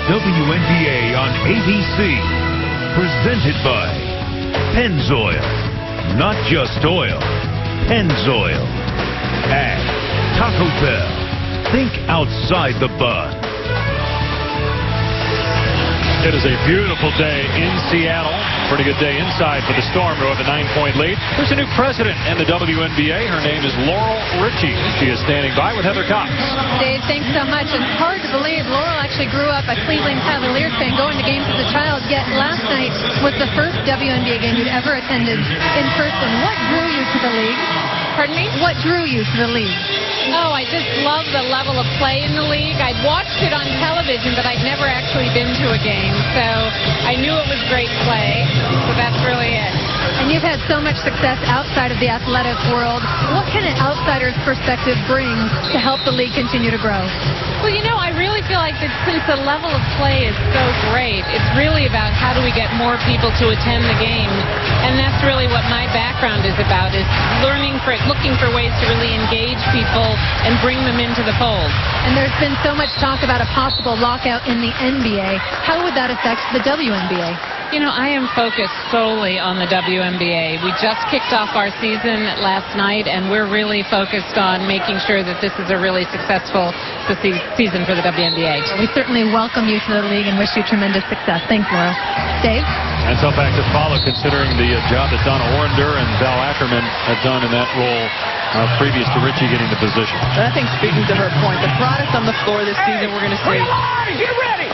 WNBA on ABC. Presented by Pennzoil. Not just oil, Pennzoil. And Taco Bell. Think outside the box. It is a beautiful day in Seattle. Pretty good day inside for the Storm, who have a 9-point lead. There's a new president in the WNBA. Her name is Laurel Richie. She is standing by with Heather Cox. Dave, thanks so much. It's hard to believe Laurel actually grew up a Cleveland Cavaliers fan, going to games as a child, yet last night was the first WNBA game you'd ever attended in person. What drew you to the league? Pardon me? What drew you to the league? Oh, I just love the level of play in the league. I'd watched it on television, but I'd never actually been to a game. So I knew it was great play. So that's really it. And you've had so much success outside of the athletic world. What can an outsider's perspective bring to help the league continue to grow? Well, you know, I really feel like that since the level of play is so great, it's really about how do we get more people to attend the game. And that's really what my background is about, is looking for ways to really engage people and bring them into the fold. And there's been so much talk about a possible lockout in the NBA. How would that affect the WNBA? You know, I am focused solely on the WNBA. We just kicked off our season last night, and we're really focused on making sure that this is a really successful season for the WNBA. We certainly welcome you to the league and wish you tremendous success. Thanks, Laura. Dave? And tough act to follow, considering the job that Donna Orender and Val Ackerman have done in that role previous to Richie getting the position. And I think, speaking to her point, the product on the floor this season, we're going to see. Get ready!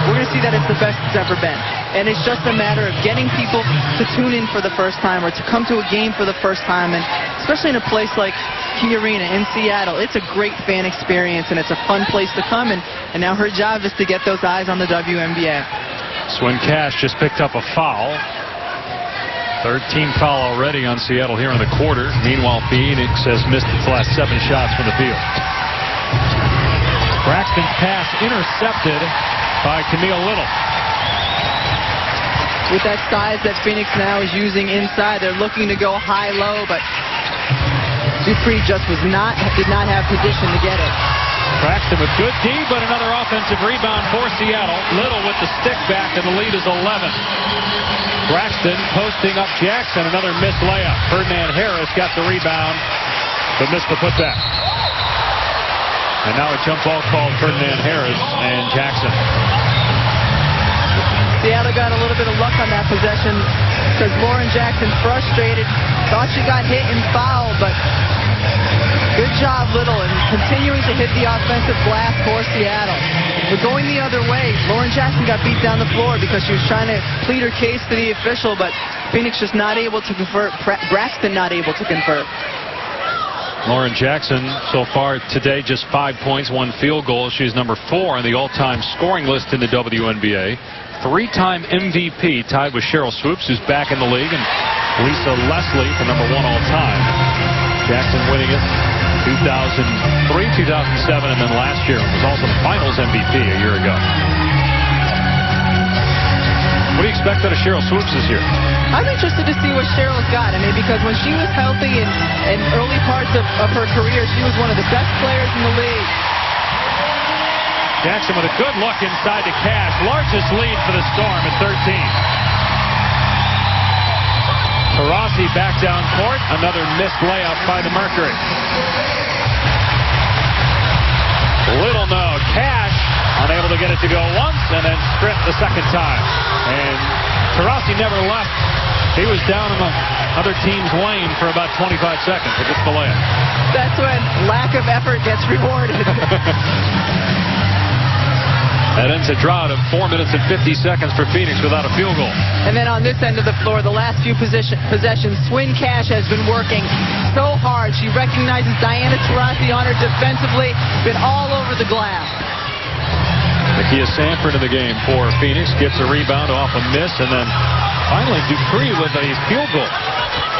We're going to see that it's the best it's ever been. And it's just a matter of getting people to tune in for the first time or to come to a game for the first time. And especially in a place like Key Arena in Seattle, it's a great fan experience and it's a fun place to come. And now her job is to get those eyes on the WNBA. Swin Cash just picked up a foul. 13th foul already on Seattle here in the quarter. Meanwhile, Phoenix has missed its last 7 shots from the field. Braxton's pass intercepted by Camille Little. With that size that Phoenix now is using inside, they're looking to go high-low, but Dupree just did not have position to get it. Braxton with good D, but another offensive rebound for Seattle. Little with the stick back, and the lead is 11. Braxton posting up Jackson, another missed layup. Ferdinand Harris got the rebound, but missed the putback. And now a jump ball called Ferdinand Harris and Jackson. Seattle got a little bit of luck on that possession because Lauren Jackson, frustrated, thought she got hit and fouled, but good job, Little, and continuing to hit the offensive glass for Seattle. We're going the other way. Lauren Jackson got beat down the floor because she was trying to plead her case to the official, but Phoenix just not able to convert. Braxton not able to convert. Lauren Jackson, so far today, just 5 points, 1 field goal. She's number 4 on the all-time scoring list in the WNBA. 3-time MVP, tied with Cheryl Swoops, who's back in the league, and Lisa Leslie for number 1 all-time. Jackson winning it 2003, 2007, and then last year was also the Finals MVP a year ago. What do you expect out of Cheryl Swoops this year? I'm interested to see what Cheryl's got. I mean, because when she was healthy in early parts of her career, she was one of the best players in the league. Jackson with a good look inside to Cash. Largest lead for the Storm at 13. Taurasi back down court. Another missed layup by the Mercury. Little no. Cash unable to get it to go once and then stripped the second time. And Taurasi never left. He was down in the other team's lane for about 25 seconds. It gets the layup. That's when lack of effort gets rewarded. That ends a drought of 4 minutes and 50 seconds for Phoenix without a field goal. And then on this end of the floor, the last few possessions, Swin Cash has been working so hard. She recognizes Diana Taurasi on her defensively, been all over the glass. Nakia Sanford in the game for Phoenix, gets a rebound off a miss, and then finally Dupree with a field goal.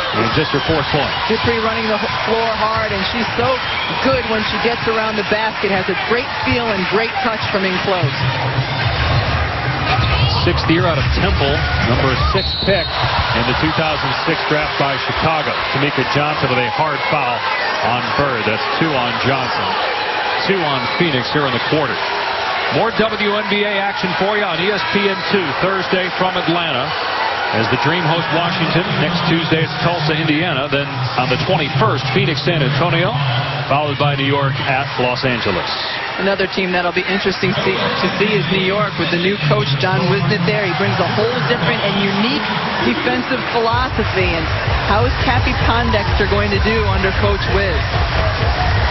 And just her 4th point. Dupree running the floor hard, and she's so good when she gets around the basket. Has a great feel and great touch from in close. 6th year out of Temple, number 6 pick in the 2006 draft by Chicago. Tamika Johnson with a hard foul on Bird. That's 2 on Johnson. 2 on Phoenix here in the quarter. More WNBA action for you on ESPN2 Thursday from Atlanta, as the Dream host Washington. Next Tuesday it's Tulsa, Indiana. Then on the 21st, Phoenix, San Antonio, followed by New York at Los Angeles. Another team that'll be interesting to see is New York with the new coach, John Wisnett there. He brings a whole different and unique defensive philosophy. And how is Cappy Pondexter going to do under Coach Wiz?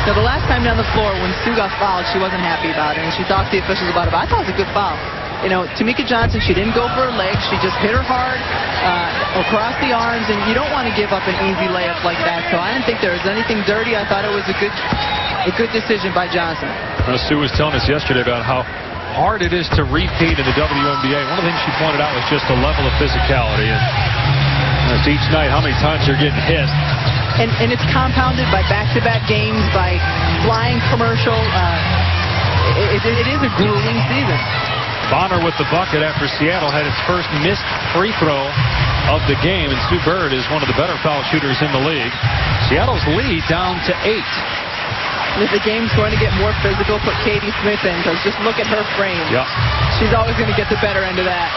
Now, the last time down the floor when Sue got fouled, she wasn't happy about it, and she talked to the officials about it. But I thought it was a good foul. You know, Tamika Johnson, she didn't go for her legs. She just hit her hard across the arms, and you don't want to give up an easy layup like that. So I didn't think there was anything dirty. I thought it was a good decision by Johnson. Sue was telling us yesterday about how hard it is to repeat in the WNBA. One of the things she pointed out was just the level of physicality. And each night, how many times they're getting hit. And it's compounded by back-to-back games, by flying commercial. It is a grueling season. Bonner with the bucket after Seattle had its first missed free throw of the game, and Sue Bird is one of the better foul shooters in the league. Seattle's lead down to 8. And if the game's going to get more physical, put Katie Smith in, because just look at her frame. Yep. She's always going to get the better end of that.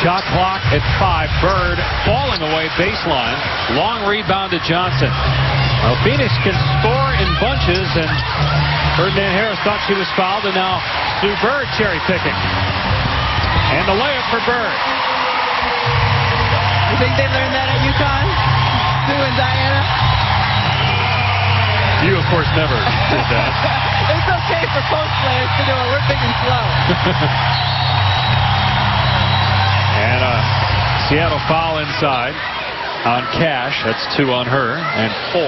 Shot clock at 5. Bird falling away baseline. Long rebound to Johnson. Well, Phoenix can score in bunches, and Ferdinand Harris thought she was fouled, and now Sue Bird cherry picking. And the layup for Bird. You think they learned that at UConn? Sue and Diana? You, of course, never did that. It's okay for post players to do it. We're big and slow. And Seattle foul inside on Cash. That's 2 on her and 4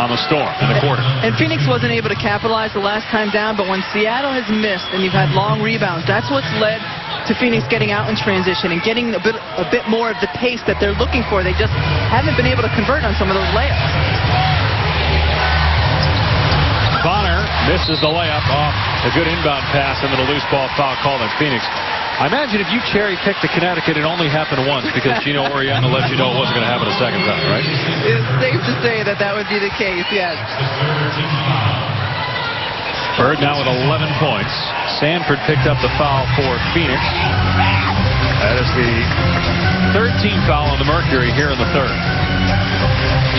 on the Storm in the quarter. And Phoenix wasn't able to capitalize the last time down, but when Seattle has missed and you've had long rebounds, that's what's led to Phoenix getting out in transition and getting a bit more of the pace that they're looking for. They just haven't been able to convert on some of those layups. Bonner misses the layup off a good inbound pass, and then a loose ball foul called on Phoenix. I imagine if you cherry-picked to Connecticut, it only happened once because Gino Oriana let you know it wasn't going to happen a second time, right? It's safe to say that that would be the case, yes. Bird now with 11 points. Sanford picked up the foul for Phoenix. That is the 13th foul on the Mercury here in the third.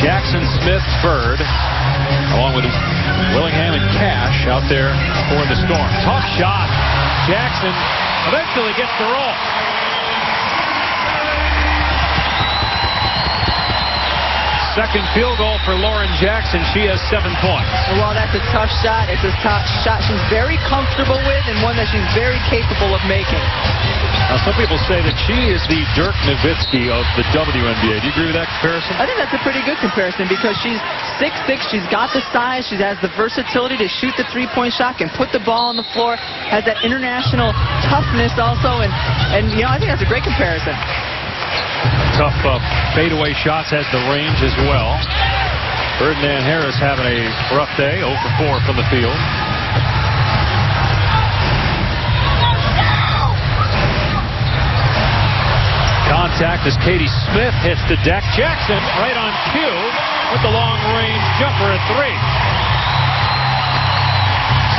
Jackson, Smith, Bird, along with Willingham and Cash out there for the Storm. Tough shot. Jackson eventually gets the roll. Second field goal for Lauren Jackson. She has 7 points. And while that's a tough shot, it's a tough shot she's very comfortable with and one that she's very capable of making. Now, some people say that she is the Dirk Nowitzki of the WNBA. Do you agree with that comparison? I think that's a pretty good comparison because she's 6'6", she's got the size, she has the versatility to shoot the three-point shot, can put the ball on the floor, has that international toughness also, and you know, I think that's a great comparison. Tough fadeaway shots, has the range as well. Ferdinand Harris having a rough day, 0 for 4 from the field. Contact as Katie Smith hits the deck. Jackson right on cue with the long-range jumper at 3.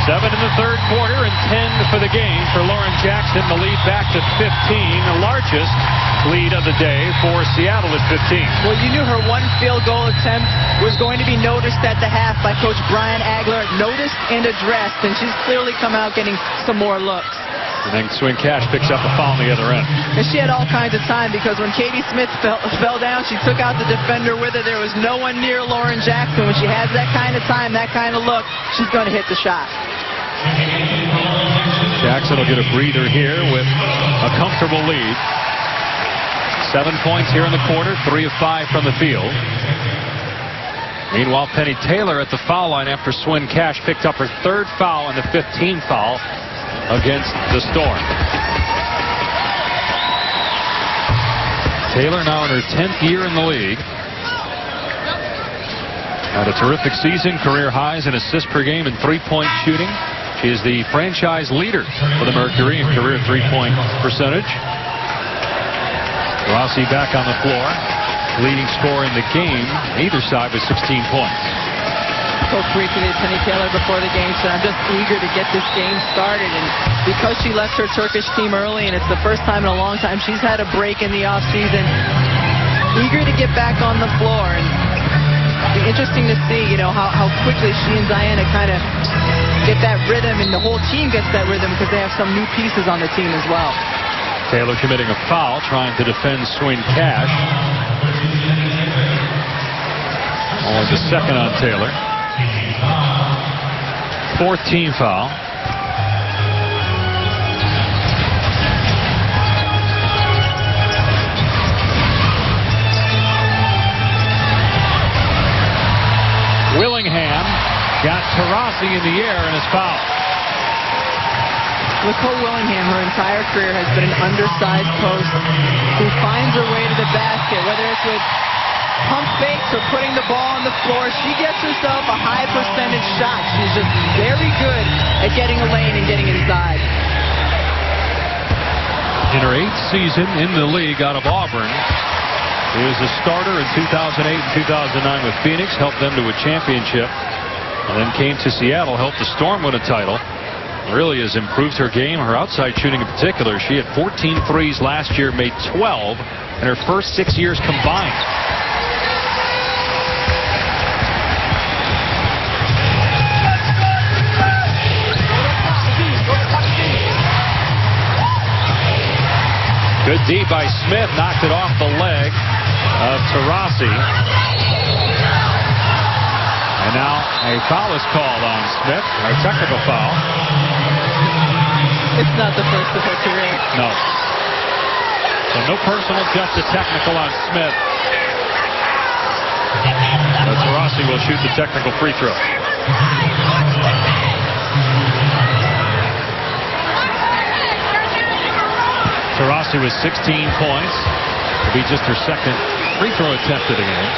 7 in the third quarter and 10 for the game for Lauren Jackson. The lead back to 15, the largest lead of the day for Seattle at 15. Well, you knew her one field goal attempt was going to be noticed at the half by Coach Brian Agler. Noticed and addressed, and she's clearly come out getting some more looks. And then Swing Cash picks up the foul on the other end. And she had all kinds of time because when Katie Smith fell down, she took out the defender with her. There was no one near Lauren Jackson. When she has that kind of time, that kind of look, she's going to hit the shot. Jackson will get a breather here with a comfortable lead. 7 points here in the quarter, 3 of 5 from the field. Meanwhile, Penny Taylor at the foul line after Swin Cash picked up her 3rd foul and the 15th foul against the Storm. Taylor now in her 10th year in the league. Had a terrific season, career highs in assists per game and three-point shooting. She is the franchise leader for the Mercury in career three-point percentage. Rossi back on the floor. Leading scorer in the game, either side, with 16 points. spoke briefly to Penny Taylor before the game, said, I'm just eager to get this game started. And because she left her Turkish team early, and it's the first time in a long time she's had a break in the offseason, eager to get back on the floor. And it'll be interesting to see, how quickly she and Diana kind of get that rhythm, and the whole team gets that rhythm because they have some new pieces on the team as well. Taylor committing a foul, trying to defend Swin Cash. Only the second on Taylor. 4th team foul. Willingham got Taurasi in the air and is fouled. Nicole Willingham, her entire career, has been an undersized post who finds her way to the basket, whether it's with pump fakes or putting the ball on the floor. She gets herself a high percentage shot. She's just very good at getting a lane and getting inside. In her 8th season in the league out of Auburn, she was a starter in 2008 and 2009 with Phoenix, helped them to a championship, and then came to Seattle, helped the Storm win a title. Really has improved her game, her outside shooting in particular. She had 14 threes last year, made 12 in her first 6 years combined. Good D by Smith, knocked it off the leg of Taurasi. And now a foul is called on Smith, a technical foul. It's not the first of her career. No. So no personal, just a technical on Smith. But Taurasi will shoot the technical free throw. Taurasi with 16 points. It'll be just her second free throw attempt of the game.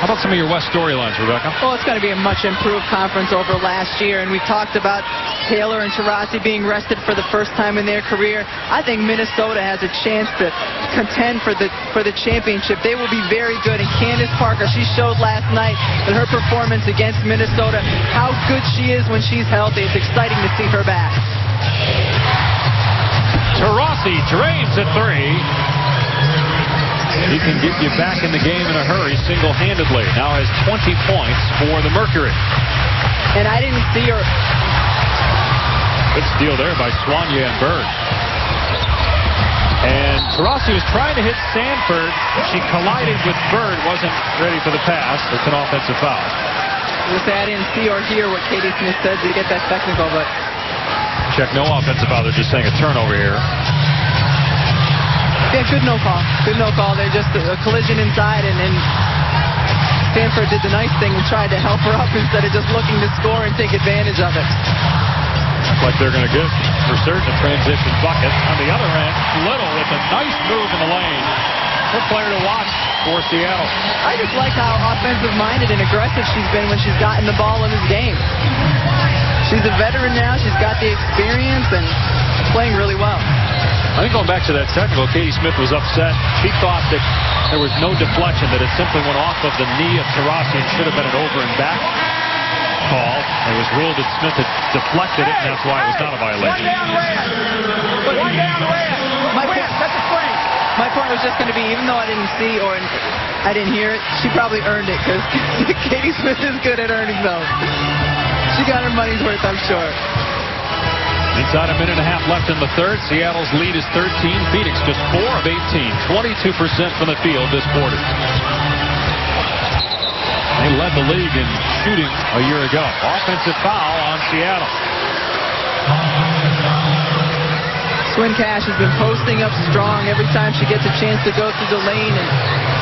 How about some of your West storylines, Rebecca? Well, it's going to be a much improved conference over last year, and we talked about Taylor and Taurasi being rested for the first time in their career. I think Minnesota has a chance to contend for the championship. They will be very good, and Candace Parker, she showed last night that her performance against Minnesota, how good she is when she's healthy. It's exciting to see her back. Taurasi drains a three. He can get you back in the game in a hurry single-handedly. Now has 20 points for the Mercury. And I didn't see her. Good steal there by Swanya and Bird. And Taurasi was trying to hit Sanford. She collided with Bird, wasn't ready for the pass. It's an offensive foul. I didn't see or hear what Katie Smith said to get that technical, but check, no offensive foul. They're just saying a turnover here. Yeah, good no call. Good no call. They're just a collision inside, and Sanford did the nice thing and tried to help her up instead of just looking to score and take advantage of it. Looks like they're going to give, for certain, a transition bucket. On the other end, Little with a nice move in the lane. Her player to watch for Seattle. I just like how offensive-minded and aggressive she's been when she's gotten the ball in this game. She's a veteran now. She's got the experience and playing really well. I think going back to that technical, Katie Smith was upset. She thought that there was no deflection, that it simply went off of the knee of Taurasi and should have been an over and back call. It was ruled that Smith had deflected it, and that's why it was not a violation. One down, my point was just going to be, even though I didn't see or I didn't hear it, she probably earned it because Katie Smith is good at earning those. She got her money's worth, I'm sure. Inside a minute and a half left in the third. Seattle's lead is 13. Phoenix just 4 of 18. 22% from the field this quarter. They led the league in shooting a year ago. Offensive foul on Seattle. Swin Cash has been posting up strong every time she gets a chance to go through the lane, and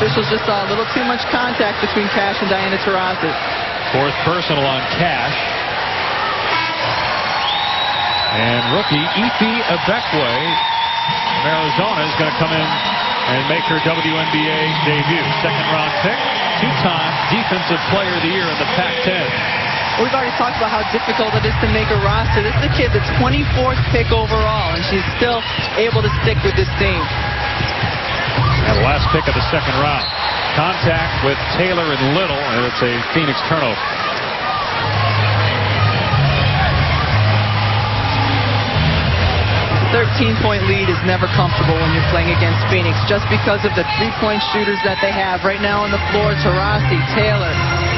officials just saw a little too much contact between Cash and Diana Taurasi. 4th personal on Cash. And rookie Ife Abekwe from Arizona is going to come in and make her WNBA debut. Second-round pick, 2-time Defensive Player of the Year in the Pac-10. We've already talked about how difficult it is to make a roster. This is a kid, the 24th pick overall, and she's still able to stick with this team. And last pick of the second round. Contact with Taylor and Little, and it's a Phoenix turnover. A 13-point lead is never comfortable when you're playing against Phoenix, just because of the three-point shooters that they have. Right now on the floor, Taurasi, Taylor,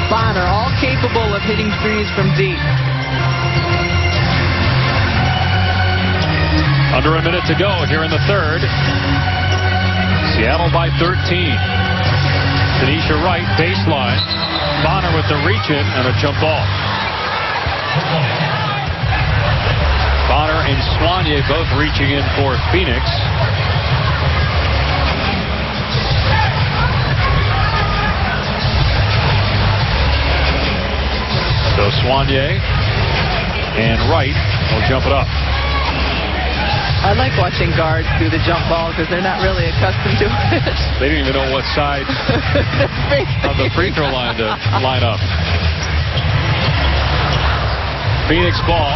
Bonner, all capable of hitting threes from deep. Under a minute to go here in the third. Seattle by 13. Tanisha Wright, baseline. Bonner with the reach-in and a jump ball. Bonner and Soignier both reaching in for Phoenix. So Soignier and Wright will jump it up. I like watching guards do the jump ball because they're not really accustomed to it. They didn't even know what side of the free throw line to line up. Phoenix ball.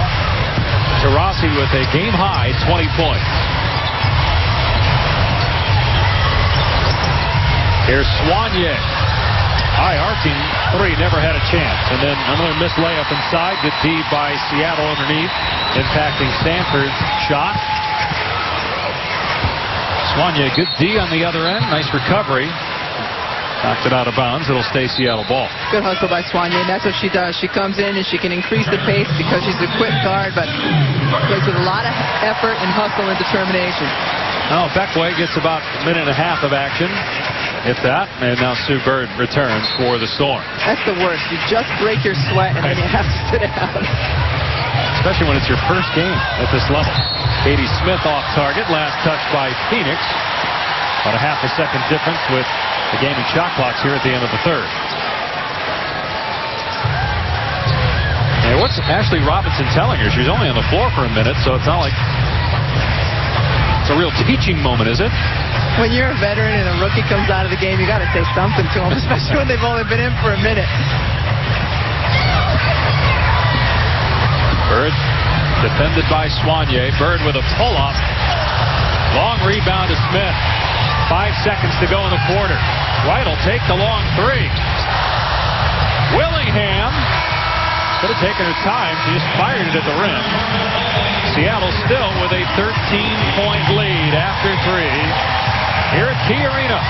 Taurasi with a game-high 20 points. Here's Soignier. High arcing three, never had a chance. And then another missed layup inside. Good D by Seattle underneath, impacting Stanford's shot. Soignier, good D on the other end. Nice recovery. Knocked it out of bounds. It'll stay Seattle ball. Good hustle by Soignier, and that's what she does. She comes in and she can increase the pace because she's a quick guard, but plays with a lot of effort and hustle and determination. Now Beckway gets about a minute and a half of action. If that, and now Sue Bird returns for the Storm. That's the worst. You just break your sweat and then you have to sit down. Especially when it's your first game at this level. Katie Smith off target. Last touch by Phoenix. About a half a second difference with the game and shot clocks here at the end of the third. And what's Ashley Robinson telling her? She's only on the floor for a minute, so it's not like it's a real teaching moment, is it? When you're a veteran and a rookie comes out of the game, you got to say something to them, especially when they've only been in for a minute. Bird defended by Soignier. Bird with a pull-up. Long rebound to Smith. 5 seconds to go in the quarter. Wright will take the long three. Willingham could have taken her time. She just fired it at the rim. Seattle still with a 13-point lead after three here at Key Arena.